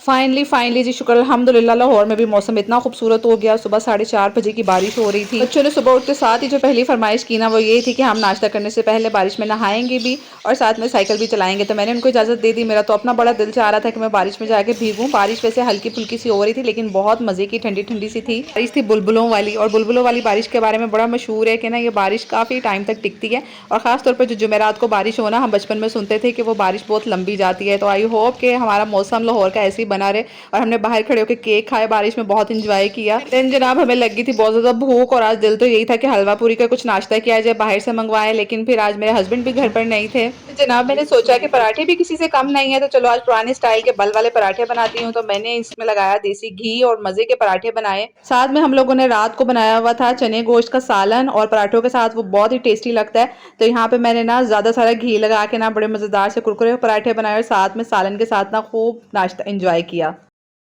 Finally finally जी शुक्र अल्हम्दुलिल्लाह लाहौर में भी मौसम इतना खूबसूरत हो गया। सुबह 4:30 बजे की बारिश हो रही थी। बच्चों ने सुबह उठते साथ ही जो पहली फरमाइश की ना वो ये थी कि हम नाश्ता करने से पहले बारिश में नहाएंगे भी और साथ में साइकिल भी चलाएंगे। तो मैंने उनको इजाज़त दे दी। मेरा तो अपना बड़ा दिल चाह रहा था कि मैं बारिश में जाके भीगूं। बारिश वैसे हल्की फुल्की सी हो रही थी लेकिन बहुत मज़े की ठंडी ठंडी सी थी। बारिश थी बुलबुलों वाली, और बुलबुलों वाली बारिश के बारे में बड़ा मशहूर है कि ना ये बारिश काफ़ी टाइम तक टिकती है। और ख़ासतौर पर जो जुमेरात को बारिश हो ना, हम बचपन में सुनते थे कि वो बारिश बहुत लंबी जाती है। तो आई होप कि हमारा मौसम लाहौर का ऐसे ही बना रहे। और हमने बाहर खड़े होकर केक खाए, बारिश में बहुत इंजॉय किया। देन जनाब हमें लगी थी बहुत ज़्यादा भूख, और आज दिल तो यही था कि हलवा पूरी का कुछ नाश्ता किया जाए, बाहर से मंगवाए। लेकिन फिर आज मेरे हस्बैंड भी घर पर नहीं थे। तो जनाब मैंने सोचा कि पराठे भी किसी से कम नहीं है, तो चलो आज पुराने स्टाइल के बल वाले पराठे बनाती हूँ। तो मैंने इसमें लगाया देसी घी और मज़े के पराठे बनाए। साथ में हम लोगों ने रात को बनाया हुआ था चने गोश्त का सालन, और पराठों के साथ वो बहुत ही टेस्टी लगता है। तो यहाँ पे मैंने ना ज़्यादा सारा घी लगा के ना बड़े मज़ेदार से कुरकुरे पराठे बनाए और साथ में सालन के साथ ना खूब नाश्ता इंजॉय किया।